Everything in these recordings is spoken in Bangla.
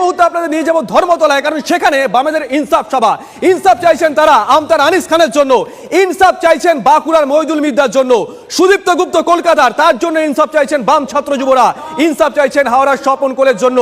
মুহূর্তে আপনাদের নিয়ে যাবো ধর্মতলায়, কারণ সেখানে বামেদের ইনসাফ সভা। ইনসাফ চাইছেন তারা আমতার আনিস খানের জন্য, ইনসাফ চাইছেন বাঁকুড়ার মহিদুল মির্জার জন্য, সুদীপ্ত গুপ্ত কলকাতার তার জন্য ইনসাফ চাইছেন বাম ছাত্র যুবরা, ইনসাফ চাইছেন হাওড়ার স্বপন কোলের জন্য।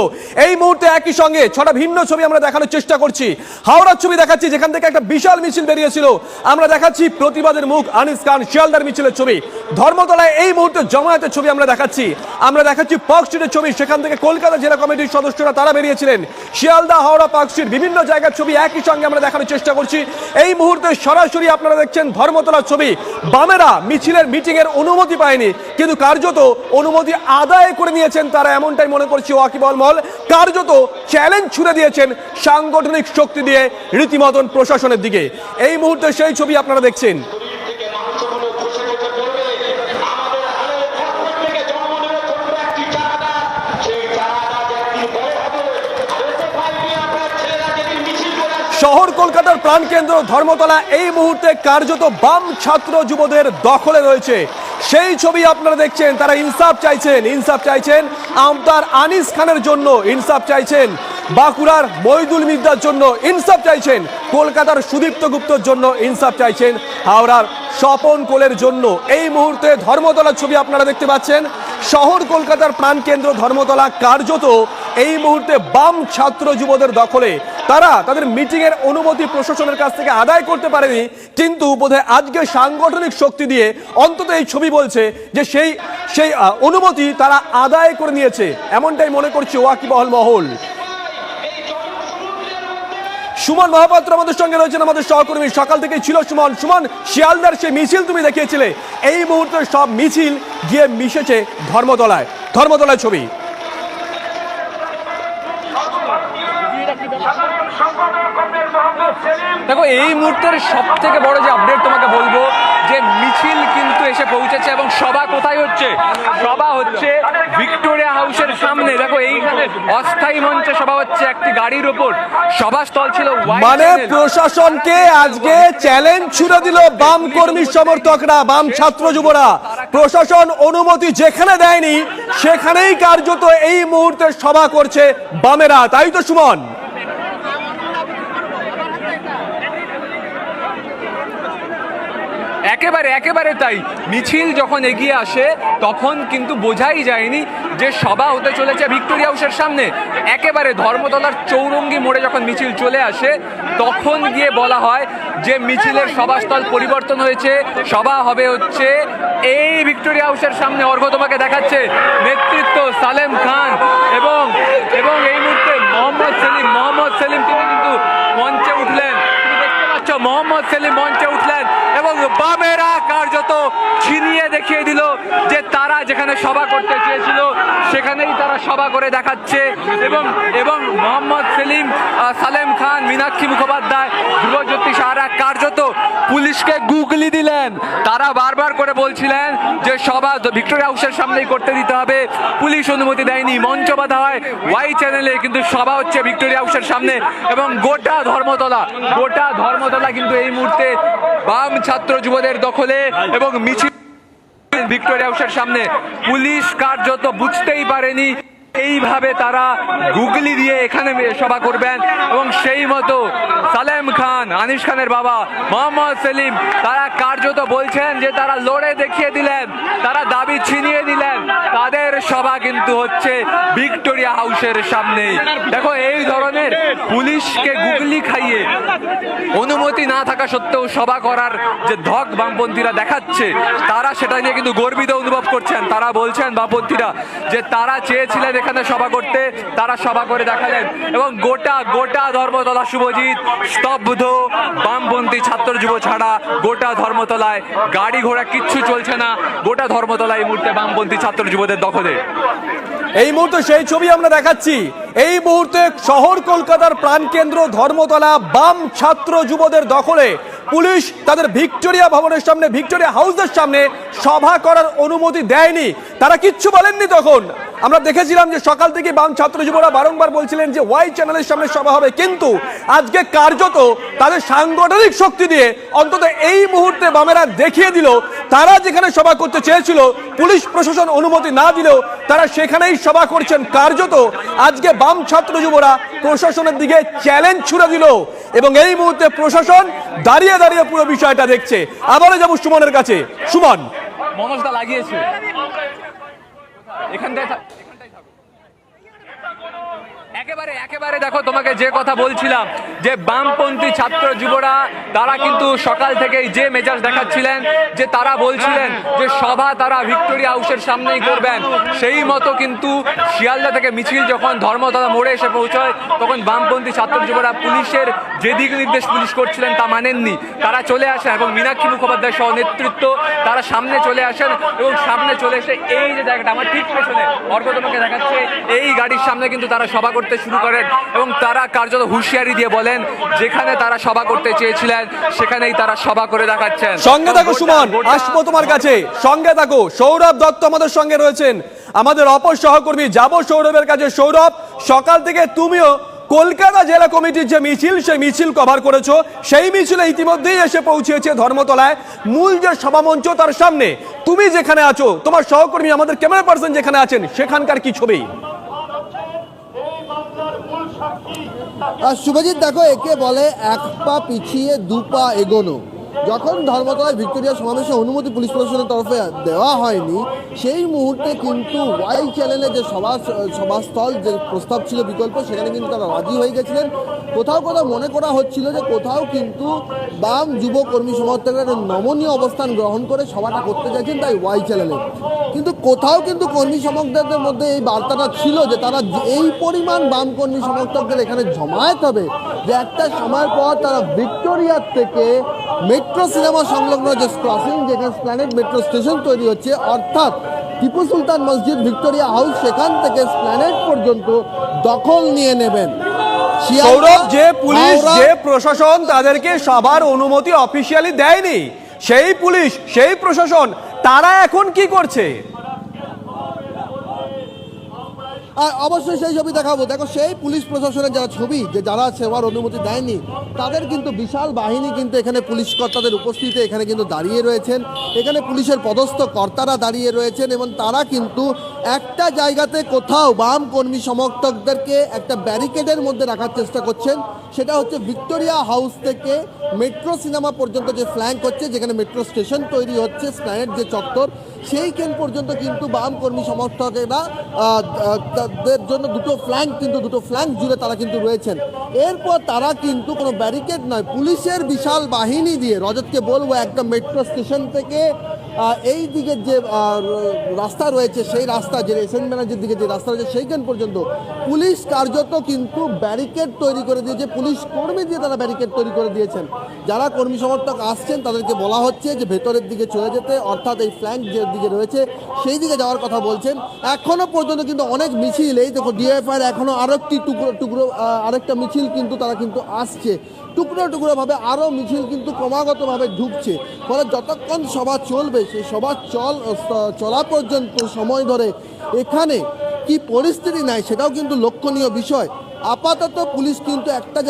এই মুহূর্তে একই সঙ্গে ছটা ভিন্ন ছবি আমরা দেখানোর চেষ্টা করছি। হাওড়ার ছবি দেখাচ্ছি, যেখান থেকে একটা বিশাল মিছিল বেরিয়েছিল, আমরা দেখাচ্ছি প্রতিবাদের মুখ আনিস খান শিয়ালদার মিছিলের ছবি। ধর্মতলায় এই মুহূর্তে জমায়েতের ছবি আমরা দেখাচ্ছি পার্ক স্ট্রিটের ছবি, সেখান থেকে কলকাতা জেলা কমিটির সদস্যরা তারা বেরিয়েছিলেন। শিয়ালদা, হাওড়া, পার্ক স্ট্রিট বিভিন্ন জায়গার ছবি একই সঙ্গে আমরা দেখানোর চেষ্টা করছি। এই মুহূর্তে সরাসরি আপনারা দেখছেন ধর্মতলার ছবি। বামেরা মিছিলের মিটিং এর অনুমতি পায়নি, কিন্তু কার্যত অনুমতি আদায় করে নিয়েছেন তারা, এমনটাই মনে করছি ওয়াকিবহাল মহল। কার্যত চ্যালেঞ্জ ছুড়ে দিয়েছেন সাংগঠনিক শক্তি দিয়ে রীতিমতন প্রশাসনের দিকে। এই মুহূর্তে সেই ছবি আপনারা দেখছেন। শহর কলকাতার প্রাণকেন্দ্র ধর্মতলা এই মুহূর্তে কার্যত বাম ছাত্র যুবদের দখলে রয়েছে। সেই ছবি আপনারা দেখছেন। তারা ইনসাফ চাইছেন আমতার আনিস খানের জন্য, ইনসাফ চাইছেন বাঁকুড়ার মহিদুল মির্জার জন্য, ইনসাফ চাইছেন কলকাতার সুদীপ্ত গুপ্তর জন্য, ইনসাফ চাইছেন হাওড়ার স্বপন কোলের জন্য। এই মুহূর্তে ধর্মতলার ছবি আপনারা দেখতে পাচ্ছেন। শহর কলকাতার প্রাণকেন্দ্র ধর্মতলা কার্যত এই মুহূর্তে বাম ছাত্র যুবদের দখলে। তারা তাদের মিটিং এর অনুমতি প্রশাসনের কাছ থেকে আদায় করতে পারেনি, কিন্তু বোধহয় আজকে সাংগঠনিক শক্তি দিয়ে অন্তত এই ছবি বলছে যে সেই অনুমতি তারা আদায় করে নিয়েছে, এমনটাই মনে করছে ওয়াকিবহাল মহল। সুমন মহাপাত্র আমাদের সঙ্গে রয়েছেন, আমাদের সহকর্মী, সকাল থেকেই ছিল সুমন। শিয়ালদার সেই মিছিল তুমি দেখিয়েছিলে, এই মুহূর্তে সব মিছিল গিয়ে মিশেছে ধর্মতলায় ছবি। দেখো, এই মুহূর্তের সব থেকে বড় যে আপডেট তোমাকে বলবো যে মিছিল কিন্তু এসে পৌঁছেছে, এবং সভা কোথায় হচ্ছে? সভা হচ্ছে ভিক্টোরিয়া হাউসের সামনে। দেখো, এইখানে অস্থায়ী মঞ্চে সভা হচ্ছে একটি গাড়ির উপর। সভাস্থল ছিল, মানে প্রশাসনকে আজকে চ্যালেঞ্জ ছুড়ে দিল বাম কর্মী সমর্থকরা, বাম ছাত্র যুবরা। প্রশাসন অনুমতি যেখানে দেয়নি সেখানেই কার্যত এই মুহূর্তে সভা করছে বামেরা, তাই তো সুমন? একেবারে তাই। মিছিল যখন এগিয়ে আসে তখন কিন্তু বোঝাই যায়নি যে সভা হতে চলেছে ভিক্টোরিয়া হাউসের সামনে। একেবারে ধর্মতলার চৌরঙ্গি মোড়ে যখন মিছিল চলে আসে তখন গিয়ে বলা হয় যে মিছিলের সভাস্থল পরিবর্তন হয়েছে, সভা হবে হচ্ছে এই ভিক্টোরিয়া হাউসের সামনে। অর্ঘ্য তোমাকে দেখাচ্ছে নেতৃত্ব সালেম খান এবং এই মুহূর্তে মোহাম্মদ সেলিম তিনি কিন্তু মঞ্চে উঠলেন। মোহাম্মদ সেলিম মঞ্চে উঠলেন এবং বামেরা কার্যত ছিনিয়ে দেখিয়ে দিল যে তারা যেখানে সভা করতে চেয়েছিল সেখানেই তারা সভা করে দেখাচ্ছে। এবং মোহাম্মদ সেলিম, সালেম খান, মীনাক্ষী মুখোপাধ্যায়, ধ্রুবজ্যোতি সাহারা কার্যত পুলিশকে গুগলি দিলেন। তারা বারবার করে বলছিলেন যে সভা ভিক্টোরিয়া হাউসের সামনেই করতে দিতে হবে, পুলিশ অনুমতি দেয়নি। মঞ্চ বাঁধা হয় ওয়াই চ্যানেলে, কিন্তু সভা হচ্ছে ভিক্টোরিয়া হাউসের সামনে। এবং গোটা ধর্মতলা কিন্তু এই মুহূর্তে বাম ছাত্র যুবদের দখলে, এবং মিছিল ভিক্টোরিয়া হাউসের সামনে। পুলিশ কার্যত বুঝতেই পারেনি এইভাবে তারা গুগলি দিয়ে এখানে সভা করবেন, এবং সেই মতো সালেম খান, আনিস খানের বাবা মোহাম্মদ সেলিম, তারা কার্যত বলছেন যে তারা লড়ে দেখিয়ে দিলেন, তারা দাবি ছিনিয়ে দিলেন। তাদের সভা কিন্তু হচ্ছে ভিক্টোরিয়া হাউসের সামনেই। দেখো, এই ধরনের পুলিশকে গুগলি খাইয়ে অনুমতি না থাকা সত্ত্বেও সভা করার যে ধক বামপন্থীরা দেখাচ্ছে, তারা সেটা নিয়ে কিন্তু গর্বিত অনুভব করছেন। তারা বলছেন বামপন্থীরা যে তারা চেয়েছিলেন এখানে সভা করতে, তারা সভা করে দেখালেন। এবং গোটা ধর্মতলা শুভজিৎ স্তব্ধ, বামপন্থী ছাত্র যুব ছাড়া গোটা ধর্মতলায় গাড়ি ঘোড়া কিচ্ছু চলছে না। গোটা ধর্মতলা এই মুহূর্তে বামপন্থী ছাত্র যুবদের দখলে। এই মুহূর্তে সেই ছবি আমরা দেখাচ্ছি। এই মুহূর্তে শহর কলকাতার প্রাণকেন্দ্র ধর্মতলা বাম ছাত্র যুবদের দখলে। পুলিশ তাদের ভিক্টোরিয়া ভবনের সামনে, ভিক্টোরিয়া হাউসের সামনে সভা করার অনুমতি দেয়নি। তারা কিচ্ছু বলেননি তখন। আমরা দেখেছিলাম যে সকাল থেকে বাম ছাত্র যুবরা বারংবার বলছিলেন যে ওয়াই চ্যানেলের সামনে সভা হবে, কিন্তু আজকে কার্যত তাদের সাংগঠনিক শক্তি দিয়ে অন্তত এই মুহূর্তে বামেরা দেখিয়ে দিল তারা যেখানে সভা করতে চেয়েছিল পুলিশ প্রশাসন অনুমতি না দিলেও তারা সেখানেই সভা করছেন। কার্যত আজকে বাম ছাত্র যুবরা প্রশাসনের দিকে চ্যালেঞ্জ ছুড়ে দিল এবং এই মুহূর্তে প্রশাসন দাঁড়িয়ে দাঁড়িয়ে পুরো বিষয়টা দেখছে। আবারও যাবো সুমনের কাছে। সুমন, মনোজদা লাগিয়েছে এখানটায় একেবারে একেবারে দেখো, তোমাকে যে কথা বলছিলাম যে বামপন্থী ছাত্র যুবরা তারা কিন্তু সকাল থেকেই যে মেজাজ দেখাচ্ছিলেন, যে তারা বলছিলেন যে সভা তারা ভিক্টোরিয়া হাউসের সামনেই করবেন, সেই মতো কিন্তু শিয়ালদা থেকে মিছিল যখন ধর্মতলা মোড়ে এসে পৌঁছয় তখন বামপন্থী ছাত্র যুবরা পুলিশের যে দিক নির্দেশ পুলিশ করছিলেন তা মানেননি, তারা চলে আসেন এবং মীনাক্ষী মুখোপাধ্যায় সহ নেতৃত্ব তারা সামনে চলে আসেন এবং সামনে চলে এসে এই যে জায়গাটা আমার ঠিক পেছনে অর্ঘ তোমাকে দেখাচ্ছে, এই গাড়ির সামনে কিন্তু তারা সভা করতে শুরু করেন এবং তারা কার্যত হুঁশিয়ারি দিয়ে বলেন যেখানে তারা সভা করতে চেয়েছিলেন সেখানেই তারা সভা করে দেখাচ্ছেন। সঙ্গে থাকো সুমন, আসবো তোমার কাছে, সঙ্গে থাকো। সৌরভ দত্ত আমাদের সঙ্গে রয়েছেন, আমাদের অপর সহকর্মী। যাবো সৌরভের কাছে। সৌরভ, সকাল থেকে তুমিও কলকাতা জেলা কমিটির যে মিছিল সেই মিছিল কভার করেছো, সেই মিছিলে ইতিমধ্যেই এসে পৌঁছেছে ধর্মতলায় মূল যে সভামঞ্চ তার সামনে। তুমি যেখানে আছো, তোমার সহকর্মী আমাদের ক্যামেরা পার্সন যেখানে আছেন, সেখানকার কি ছবি? শুভজিৎ, দেখো, একে বলে এক পা পিছিয়ে দু পা এগোনো। যখন ধর্মতলায় ভিক্টোরিয়া সমাবেশে অনুমতি পুলিশ প্রশাসনের তরফে দেওয়া হয়নি, সেই মুহূর্তে কিন্তু ওয়াই চ্যানেলে যে সভাস্থল যে প্রস্তাব ছিল বিকল্প, সেখানে কিন্তু তারা রাজি হয়ে গেছিলেন। কোথাও কোথাও মনে করা হচ্ছিল যে কোথাও কিন্তু বাম যুব কর্মী সমর্থকরা নমনীয় অবস্থান গ্রহণ করে সভাটা করতে চাইছেন, তাই ওয়াই চ্যানেলে। কিন্তু কোথাও কিন্তু কর্মী সমর্থকদের মধ্যে এই বার্তাটা ছিল যে তারা এই পরিমাণ বাম কর্মী সমর্থকদের এখানে জমায়েত হবে যে একটা সময়ের পর তারা ভিক্টোরিয়ার থেকে মেট্রো সিনেমা সংলগ্ন যে ক্রসিং, যেখানে স্প্ল্যানেড মেট্রো স্টেশন তৈরি হচ্ছে, অর্থাৎ টিপু সুলতান মসজিদ, ভিক্টোরিয়া হাউস, সেখান থেকে স্প্ল্যানেড পর্যন্ত দখল নিয়ে নেবেন। সৌরভ, যে পুলিশ যে প্রশাসন তাদেরকে সবার অনুমতি অফিসিয়ালি দেয়নি, সেই পুলিশ সেই প্রশাসন তারা এখন কি করছে? আর অবশ্যই সেই ছবি দেখাবো। দেখো, সেই পুলিশ প্রশাসনের যারা ছবি, যে যারা সেবার অনুমতি দেয়নি, তাদের কিন্তু বিশাল বাহিনী কিন্তু এখানে পুলিশ কর্তাদের উপস্থিতিতে এখানে কিন্তু দাঁড়িয়ে রয়েছেন। এখানে পুলিশের পদস্থ কর্তারা দাঁড়িয়ে রয়েছেন এবং তারা কিন্তু একটা জায়গাতে কোথাও বাম কর্মী সমর্থকদেরকে একটা ব্যারিকেডের মধ্যে রাখার চেষ্টা করছেন। সেটা হচ্ছে ভিক্টোরিয়া হাউস থেকে মেট্রো সিনেমা পর্যন্ত যে ফ্ল্যাঙ্ক হচ্ছে, যেখানে মেট্রো স্টেশন তৈরি হচ্ছে, স্প্ল্যানেড যে চত্বর, সেইখান পর্যন্ত কিন্তু বাম কর্মী সমর্থকেরা তাদের জন্য দুটো ফ্ল্যাঙ্ক জুড়ে তারা কিন্তু রয়েছেন। এরপর তারা কিন্তু কোনো ব্যারিকেড নয়, পুলিশের বিশাল বাহিনী দিয়ে, রজতকে বলবো, একদম মেট্রো স্টেশন থেকে এই দিকের যে রাস্তা রয়েছে, সেই রাস্তা যে এসএন ব্যানার্জির দিকে যে রাস্তা রয়েছে, সেইখান পর্যন্ত পুলিশ কার্যত কিন্তু ব্যারিকেড তৈরি করে দিয়েছে। পুলিশ কর্মী দিয়ে তারা ব্যারিকেড তৈরি করে দিয়েছেন। যারা কর্মী সমর্থক আসছেন তাদেরকে বলা হচ্ছে যে ভেতরের দিকে চলে যেতে, অর্থাৎ এই ফ্ল্যাঙ্ক যে দিকে রয়েছে সেই দিকে যাওয়ার কথা বলছেন। এখনো পর্যন্ত কিন্তু অনেক মিছিল, এই দেখো ডিএফআইয়ের এখনো আরো একটি টুকরো আরেকটা মিছিল কিন্তু তারা কিন্তু আসছে, টুকরোভাবে আরও মিছিল কিন্তু ক্রমাগতভাবে ঢুকছে। ফলে যতক্ষণ সভা চলবে, সেই সভা চলা পর্যন্ত সময় ধরে এখানে কি পরিস্থিতি নাই সেটাও কিন্তু লক্ষণীয় বিষয়। আপাতত পুলিশ কিন্তু একটা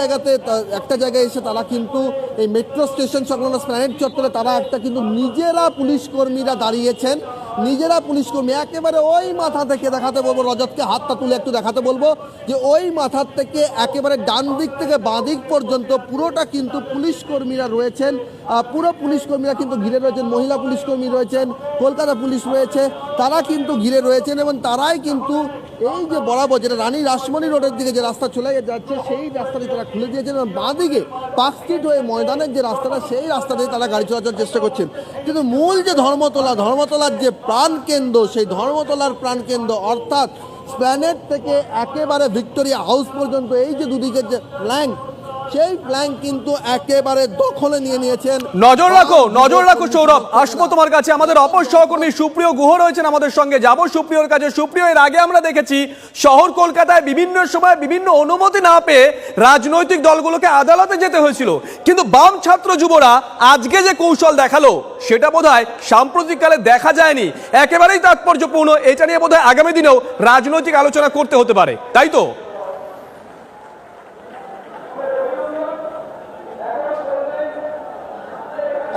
জায়গায় এসে তারা কিন্তু এই মেট্রো স্টেশন সংলগ্ন স্প্ল্যানেড চত্বরে তারা একটা কিন্তু নিজেরা পুলিশ কর্মীরা দাঁড়িয়েছেন, নিজেরা পুলিশ কর্মী একেবারে ওই মাথা থেকে দেখাতে বলবো, রজতকে হাতটা তুলে একটু দেখাতে বলবো যে ওই মাথার থেকে একেবারে ডান দিক থেকে বাঁ দিক পর্যন্ত পুরোটা কিন্তু পুলিশ কর্মীরা রয়েছেন। পুরো পুলিশ কর্মীরা কিন্তু ঘিরে রয়েছেন, মহিলা পুলিশ কর্মী রয়েছেন, কলকাতা পুলিশ রয়েছে, তারা কিন্তু ঘিরে রয়েছেন এবং তারাই কিন্তু এই যে বরাবর যেটা রানী রাসমণি রোডের দিকে যে রাস্তা চলে যাচ্ছে, সেই রাস্তাটি তারা খুলে দিয়েছেন এবং বাঁ দিকে পার্ক স্ট্রিট হয়ে ময়দানের যে রাস্তাটা, সেই রাস্তা দিয়ে তারা গাড়ি চলাচলের চেষ্টা করছেন। কিন্তু মূল যে ধর্মতলার যে প্রাণকেন্দ্র, সেই ধর্মতলার প্রাণকেন্দ্র অর্থাৎ স্প্ল্যানেড থেকে একেবারে ভিক্টোরিয়া হাউস পর্যন্ত এই যে দুদিকের যে ফ্ল্যাঙ্ক, সেই ফ্ল্যাঙ্ক কিন্তু একেবারে দখলে নিয়ে নিয়েছেন। নজর রাখো সৌরভ, আসবো তোমার কাছে। আমাদের অপর সহকর্মী সুপ্রিয় গুহ রয়েছেন আমাদের সঙ্গে, যাবো সুপ্রিয়র কাছে। সুপ্রিয়, এর আগে আমরা দেখেছি শহর কলকাতায় বিভিন্ন সময় বিভিন্ন অনুমতি না পেয়ে রাজনৈতিক দলগুলোকে আদালতে যেতে হয়েছিল, কিন্তু বাম ছাত্র যুবরা আজকে যে কৌশল দেখালো সেটা বোধহয় সাম্প্রতিককালে দেখা যায়নি, একেবারেই তাৎপর্যপূর্ণ। এটা নিয়ে বোধহয় আগামী দিনেও রাজনৈতিক আলোচনা করতে হতে পারে, তাই তো?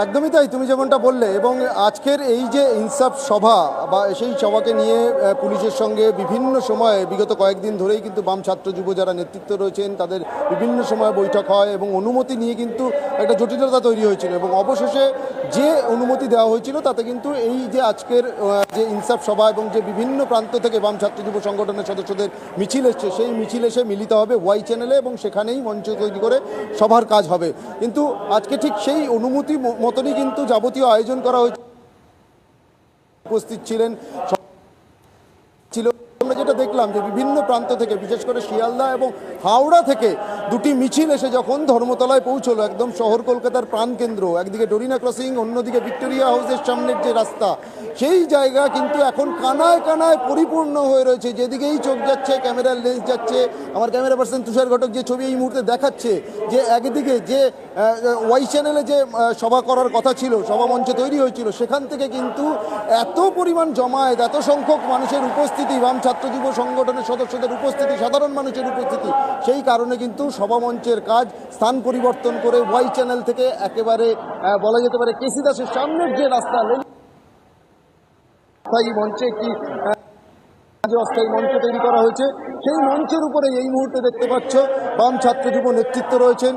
একদমই তাই, তুমি যেমনটা বললে। এবং আজকের এই যে ইনসাফ সভা বা সেই সভাকে নিয়ে পুলিশের সঙ্গে বিভিন্ন সময়ে বিগত কয়েকদিন ধরেই কিন্তু বাম ছাত্র যুব যারা নেতৃত্ব রয়েছেন তাদের বিভিন্ন সময় বৈঠক হয় এবং অনুমতি নিয়ে কিন্তু একটা জটিলতা তৈরি হয়েছিল, এবং অবশেষে যে অনুমতি দেওয়া হয়েছিল তাতে কিন্তু এই যে আজকের যে ইনসাফ সভা এবং যে বিভিন্ন প্রান্ত থেকে বাম ছাত্র যুব সংগঠনের সদস্যদের মিছিল এসছে, সেই মিছিল এসে মিলিত হবে ওয়াই চ্যানেলে এবং সেখানেই মঞ্চ তৈরি করে সভার কাজ হবে। কিন্তু আজকে ঠিক সেই অনুমতি মতনই কিন্তু যাবতীয় আয়োজন করা হয়েছে। উপস্থিত ছিলেন ছিল, আমরা যেটা দেখলাম যে বিভিন্ন প্রান্ত থেকে, বিশেষ করে শিয়ালদা এবং হাওড়া থেকে দুটি মিছিল এসে যখন ধর্মতলায় পৌঁছলো, একদম শহর কলকাতার প্রাণকেন্দ্র, একদিকে ডোরিনা ক্রসিং, অন্যদিকে ভিক্টোরিয়া হাউসের সামনের যে রাস্তা, সেই জায়গা কিন্তু এখন কানায় কানায় পরিপূর্ণ হয়ে রয়েছে। যেদিকেই চোখ যাচ্ছে ক্যামেরার লেন্স যাচ্ছে। আমার ক্যামেরা পার্সন তুষার ঘটক যে ছবি এই মুহূর্তে দেখাচ্ছে যে একদিকে যে ওয়াই চ্যানেলে যে সভা করার কথা ছিল, সভা মঞ্চ তৈরি হয়েছিল, সেখান থেকে কিন্তু এত পরিমাণ জমায়েত, এত সংখ্যক মানুষের উপস্থিতি, বাম ছাত্র যুব সংগঠনের সদস্যদের উপস্থিতি, সাধারণ মানুষের উপস্থিতি, সেই কারণে কিন্তু সভা মঞ্চের কাজ স্থান পরিবর্তন করে ওয়াই চ্যানেল থেকে একেবারে বলা যেতে পারে কেসি দাসের সামনের যে রাস্তা, অস্থায়ী মঞ্চে একটি অস্থায়ী মঞ্চ তৈরি করা হয়েছে। সেই মঞ্চের উপরে এই মুহূর্তে দেখতে পাচ্ছ বাম ছাত্র যুব নেতৃত্ব রয়েছেন,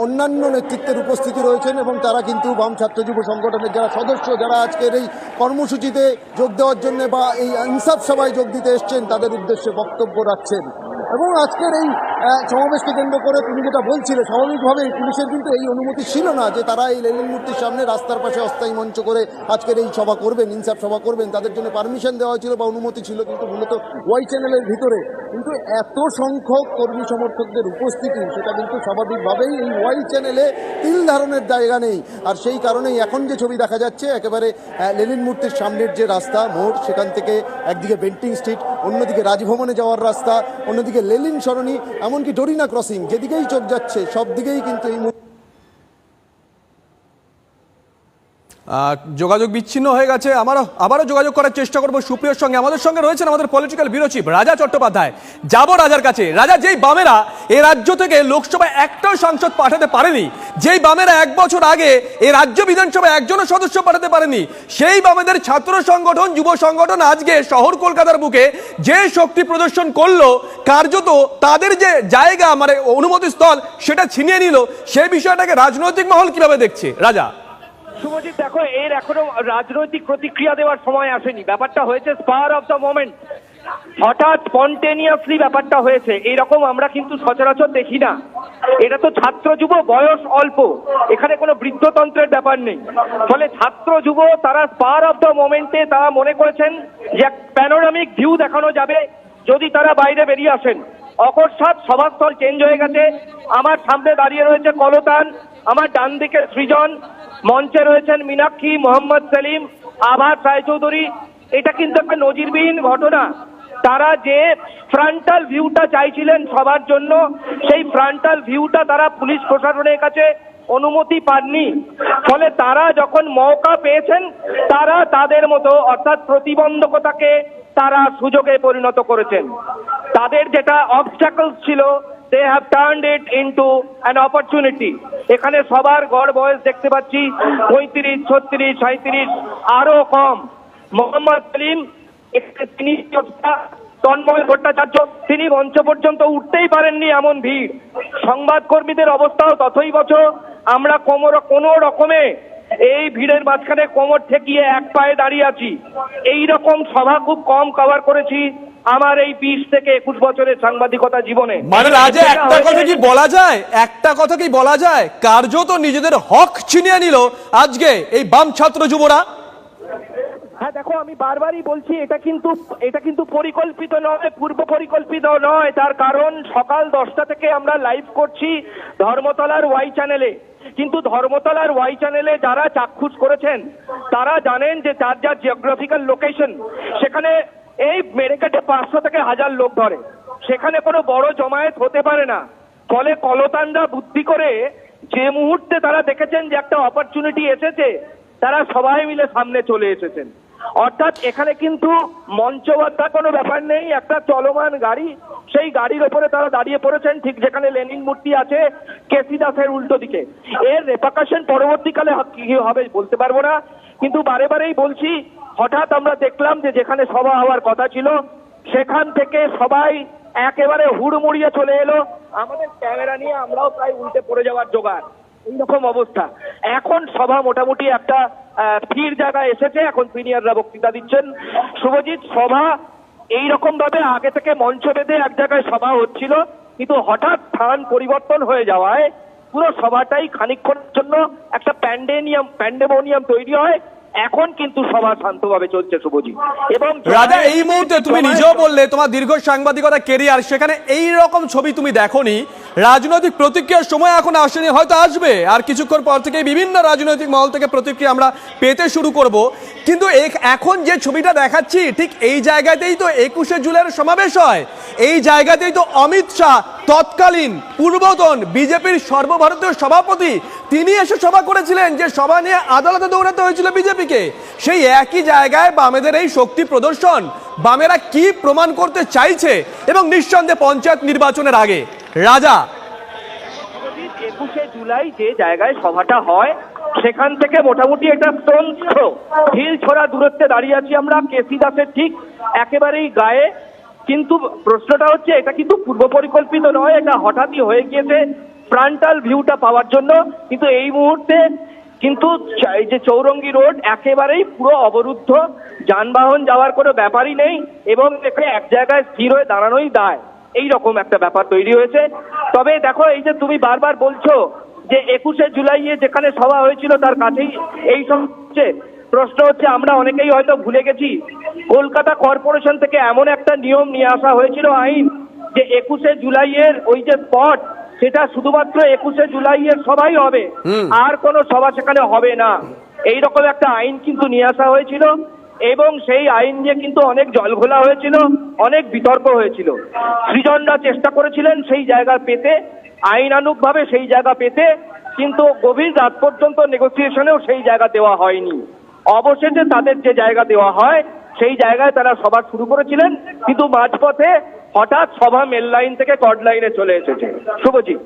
অন্যান্য নেতৃত্বের উপস্থিতি রয়েছেন, এবং তারা কিন্তু বাম ছাত্র যুব সংগঠনের যারা সদস্য, যারা আজকের এই কর্মসূচিতে যোগ দেওয়ার জন্য বা এই ইনসাফ সভায় যোগ দিতে এসছেন, তাদের উদ্দেশ্যে বক্তব্য রাখছেন। এবং আজকের এই সমাবেশকে কেন্দ্র করে তুমি যেটা বলছিলে, স্বাভাবিকভাবেই পুলিশের কিন্তু এই অনুমতি ছিল না যে তারা এই লেনিন মূর্তির সামনে রাস্তার পাশে অস্থায়ী মঞ্চ করে আজকের এই সভা করবেন, ইনসাফ সভা করবেন। তাদের জন্য পারমিশন দেওয়া হয়েছিল বা অনুমতি ছিল, কিন্তু মূলত ওয়াই চ্যানেলের ভিতরে। কিন্তু এত সংখ্যক কর্মী সমর্থকদের উপস্থিতি, সেটা কিন্তু স্বাভাবিকভাবেই এই ওয়াই চ্যানেলে তিল ধারণের জায়গা নেই। আর সেই কারণেই এখন যে ছবি দেখা যাচ্ছে, একেবারে লেনিন মূর্তির সামনের যে রাস্তা মোড়, সেখান থেকে একদিকে বেন্টিং স্ট্রিট, অন্যদিকে রাজভবনে যাওয়ার রাস্তা, অন্যদিকে লেনিন সরণি, এমনকি ডোরিনা ক্রসিং, যেদিকেই চোখ যাচ্ছে সব দিকেই কিন্তু এই যোগাযোগ বিচ্ছিন্ন হয়ে গেছে। আবারও যোগাযোগ করার চেষ্টা করবো সুপ্রিয়র সঙ্গে। আমাদের সঙ্গে রয়েছেন আমাদের পলিটিক্যাল ব্যুরো চিফ রাজা চট্টোপাধ্যায়। যাবো রাজার কাছে। রাজা, যেই বামেরা এই রাজ্য থেকে লোকসভায় একটাও সাংসদ পাঠাতে পারেনি, যেই বামেরা 1 বছর আগে এই রাজ্য বিধানসভায় একজনও সদস্য পাঠাতে পারেনি, সেই বামেদের ছাত্র সংগঠন, যুব সংগঠন আজকে শহর কলকাতার বুকে যে শক্তি প্রদর্শন করলো, কার্যত তাদের যে জায়গা মানে অনুমতি স্থল সেটা ছিনিয়ে নিল, সেই বিষয়টাকে রাজনৈতিক মহল কিভাবে দেখছে রাজা? শুভজিৎ, দেখো, এর এখনো রাজনৈতিক প্রতিক্রিয়া দেওয়ার সময় আসেনি। ব্যাপারটা হয়েছে স্পার অফ দ্য মোমেন্ট, হঠাৎ স্পন্টেনিয়াসলি ব্যাপারটা হয়েছে। এইরকম আমরা কিন্তু সচরাচর দেখি না। এটা তো ছাত্র যুব, বয়স অল্প, এখানে কোনো বৃদ্ধতন্ত্রের ব্যাপার নেই। ফলে ছাত্র যুব তারা স্পার অফ দ্য মোমেন্টে তারা মনে করেছেন যে এক প্যানোরামিক ভিউ দেখানো যাবে যদি তারা বাইরে বেরিয়ে আসেন। অকস্মাৎ সভাস্থল চেঞ্জ হয়ে গেছে। আমার সামনে দাঁড়িয়ে রয়েছে কলতান, আমার ডান দিকে সৃজন, মঞ্চে রয়েছেন মীনাক্ষী, মোহাম্মদ সেলিম, আভাস রায়চৌধুরী। এটা কিন্তু একটা নজিরবিহীন ঘটনা। তারা যে ফ্রন্টাল ভিউটা চাইছিলেন সবার জন্য, সেই ফ্রন্টাল ভিউটা তারা পুলিশ প্রশাসনের কাছে অনুমতি পাননি। ফলে তারা যখন মৌকা পেয়েছেন, তারা তাদের মতো অর্থাৎ প্রতিবন্ধকতাকে তারা সুযোগে পরিণত করেছেন। তাদের যেটা অবস্ট্যাকলস ছিল, they have turned it into an opportunity. এখানে সবার গড় বয়স দেখতে পাচ্ছি 35, 36, 37, আরো কম। মোহাম্মদ সেলিম, তিনি তন্ময় ভট্টাচার্য, তিনি মঞ্চ পর্যন্ত উঠতেই পারেননি, এমন ভিড়। সংবাদ কর্মীদের অবস্থাও তথই বছর। আমরা কোনো রকমে এই ভিড়ের মাঝখানে কোমর ঠেকিয়ে এক পায়ে দাঁড়িয়ে আছি। এই রকম সভা খুব কম কভার করেছি আমার এই 20 থেকে 21 বছরের সাংবাদিকতা জীবনে। মানে রাজা, একটা কথা কি বলা যায়, কার্যত নিজেদের হক ছিনিয়ে নিল আজকে এই বাম ছাত্র যুবরা। হ্যাঁ, দেখো, আমি বারবারই বলছি এটা কিন্তু পরিকল্পিত নয়, পূর্ব পরিকল্পিত নয়। তার কারণ সকাল 10টা থেকে আমরা লাইভ করছি। ধর্মতলার ওয়াই চ্যানেলে। কিন্তু ধর্মতলার ওয়াই চ্যানেলে যারা চাক্ষুষ করেছেন তারা জানেন যে যার যার জিওগ্রাফিক্যাল লোকেশন, সেখানে এই মেরেকেটে 500 থেকে 1000 লোক ধরে, সেখানে কোনো বড় জমায়েত হতে পারে না। ফলে কলতানরা বুদ্ধি করে যে মুহূর্তে তারা দেখেছেন যে একটা অপরচুনিটি এসেছে, তারা সবাই মিলে সামনে চলে এসেছেন। অর্থাৎ এখানে কিন্তু মঞ্চবদ্ধা কোনো ব্যাপার নেই, একটা চলমান গাড়ি, সেই গাড়ির ওপরে তারা দাঁড়িয়ে পড়েছেন, ঠিক যেখানে লেনিন মূর্তি আছে কেসি দাসের উল্টো দিকে। এর রেপারকাশন পরবর্তীকালে কি হবে বলতে পারবো না, কিন্তু বারে বারেই বলছি, হঠাৎ আমরা দেখলাম যে যেখানে সভা হওয়ার কথা ছিল সেখান থেকে সবাই একেবারে হুড়মুড়িয়ে চলে এলো। আমাদের ক্যামেরা নিয়ে আমরাও প্রায় উল্টে পড়ে যাওয়ার জোগাড়, এইরকম অবস্থা। এখন সভা মোটামুটি একটা স্থির জায়গায় এসেছে, এখন সিনিয়ররা বক্তৃতা দিচ্ছেন। শুভজিৎ, সভা এইরকম ভাবে আগে থেকে মঞ্চ বেঁধে এক জায়গায় সভা হচ্ছিল, কিন্তু হঠাৎ স্থান পরিবর্তন হয়ে যাওয়ায় পুরো সভাটাই খানিকক্ষণের জন্য একটা প্যান্ডেমোনিয়াম তৈরি হয়। এখন কিন্তু সভা শান্তভাবে চলছে শুভজিৎ। এবং রাজা, এই মুহূর্তে তুমি নিজেও বললে তোমার দীর্ঘ সাংবাদিকতা কেরিয়ার, সেখানে এই রকম ছবি তুমি দেখোনি। রাজনৈতিক প্রতিক্রিয়ার সময় এখন আসেনি, হয়তো আসবে, আর কিছুক্ষণ পর থেকে বিভিন্ন রাজনৈতিক মহল থেকে প্রতিক্রিয়া আমরা পেতে শুরু করব। কিন্তু এখন যে ছবিটা দেখাচ্ছি ঠিক এই জায়গাতেই তো 21শে জুলাইয়ের সমাবেশ হয়, এই জায়গাতেই তো অমিত শাহ, তৎকালীন পূর্বতন বিজেপির সর্বভারতীয় সভাপতি, তিনি এসে সভা করেছিলেন, যে সভা নিয়ে আদালতে দৌড়াতে হয়েছিল বিজেপিকে। সেই একই জায়গায় বামেদের এই শক্তি প্রদর্শন, বামেরা কি প্রমাণ করতে চাইছে, এবং নিঃসন্দেহে পঞ্চায়েত নির্বাচনের আগে রাজা 21শে জুলাই যে জায়গায় সভাটা হয় সেখান থেকে মোটামুটি একটা স্টোন থ্রো, ঢিল ছোড়া দূরত্বে দাঁড়িয়ে আছি আমরা কেসি দাসের ঠিক একেবারেই গায়ে। কিন্তু প্রশ্নটা হচ্ছে, এটা কিন্তু পূর্ব পরিকল্পিত নয়, এটা হঠাৎই হয়ে গিয়েছে ফ্রন্টাল ভিউটা পাওয়ার জন্য। কিন্তু এই মুহূর্তে কিন্তু এই যে চৌরঙ্গি রোড একেবারেই পুরো অবরুদ্ধ, যানবাহন যাওয়ার কোনো ব্যাপারই নেই, এবং এখানে এক জায়গায় স্থির হয়ে দাঁড়ানোই দায়, এইরকম একটা ব্যাপার তৈরি হয়েছে। তবে দেখো, এই যে তুমি বারবার বলছো যে 21শে জুলাইয়ে যেখানে সভা হয়েছিল তার কাছেই এই সব হচ্ছে, প্রশ্ন হচ্ছে আমরা অনেকেই হয়তো ভুলে গেছি, কলকাতা কর্পোরেশন থেকে এমন একটা নিয়ম নিয়ে আসা হয়েছিল, আইন, যে 21শে জুলাইয়ের ওই যে স্পট, সেটা শুধুমাত্র 21শে জুলাইয়ের সভাই হবে, আর কোনো সভা সেখানে হবে না। এইরকম একটা আইন কিন্তু নিয়ে আসা হয়েছিল, এবং সেই আইন নিয়ে কিন্তু অনেক জলঘোলা হয়েছিল, অনেক বিতর্ক হয়েছিল। সৃজনরা চেষ্টা করেছিলেন সেই জায়গা পেতে, আইনানুগভাবে সেই জায়গা পেতে, কিন্তু গভীর রাত পর্যন্ত নেগোসিয়েশনেও সেই জায়গা দেওয়া হয়নি। অবশেষে তাদের যে জায়গা দেওয়া হয় সেই জায়গায় তারা সভা শুরু করেছিলেন, কিন্তু মাঝপথে হঠাৎ সভা মেল লাইন থেকে কর্ড লাইনে চলে এসেছে। শুভজিৎ,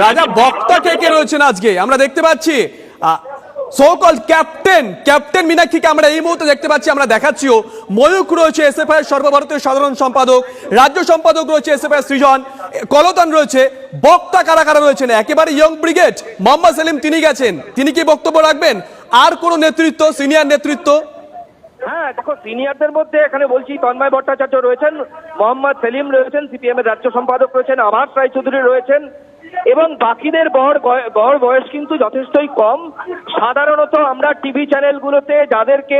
রাজা, বক্তা কে কে রয়েছেন আজকে আমরা দেখতে পাচ্ছি? সো-কল্ড ক্যাপ্টেন মীনাক্ষীকে আমরা এই মুহূর্তে দেখতে পাচ্ছি, আমরা দেখাচ্ছিও। ময়ূক রয়েছে এসএফআই সর্বভারতীয় সাধারণ সম্পাদক, রাজ্য সম্পাদক রয়েছে এসএফআই সৃজন, কলতান রয়েছে। বক্তা কারা কারা রয়েছেন? একেবারে ইয়ং ব্রিগেড মোহাম্মদ সেলিম, তিনি গেছেন, তিনি কি বক্তব্য রাখবেন? আর কোন নেতৃত্ব, সিনিয়র নেতৃত্ব? হ্যাঁ, দেখো, সিনিয়রদের মধ্যে এখানে বলছি তন্ময় ভট্টাচার্য রয়েছেন, মোহাম্মদ সেলিম রয়েছেন, সিপিএম এর রাজ্য সম্পাদক রয়েছেন, আভাস রায়চৌধুরী রয়েছেন, এবং বাকিদের গড় বয়স কিন্তু যথেষ্টই কম। সাধারণত আমরা টিভি চ্যানেলগুলোতে যাদেরকে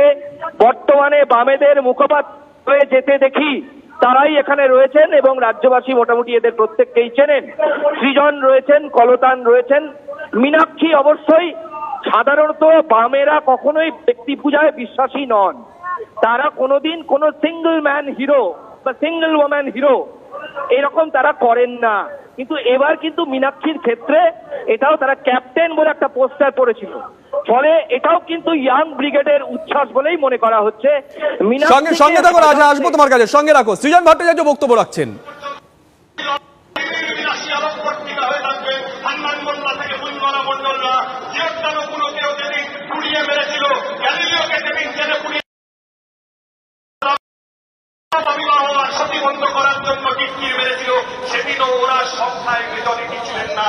বর্তমানে বামেদের মুখপাত্র হয়ে যেতে দেখি তারাই এখানে রয়েছেন, এবং রাজ্যবাসী মোটামুটি এদের প্রত্যেককেই চেনেন। সৃজন রয়েছেন, কলতান রয়েছেন, মীনাক্ষী অবশ্যই। সাধারণত বামেরা কখনোই ব্যক্তি পূজায় বিশ্বাসী নন, তারা কোনোদিন কোনো সিঙ্গল ম্যান হিরো বা সিঙ্গল ওম্যান হিরো এরকম তারা করেন না। কিন্তু এবার কিন্তু মীনাক্ষীর ক্ষেত্রে এটাও তারা ক্যাপ্টেন বলে একটা পোস্টার পড়েছিল, ফলে এটাও কিন্তু ইয়াং ব্রিগেডের উচ্ছ্বাস বলেই মনে করা হচ্ছে। সঙ্গে থাকো রাজা, আসবো তোমার কাছে, সঙ্গে রাখো। সৃজন ভট্টাচার্য বক্তব্য রাখছেন। বন্ধ করার জন্য টিটকির মেরেছিল, সেদিনও ওরা সংখ্যায় মেজরিটি ছিলেন না।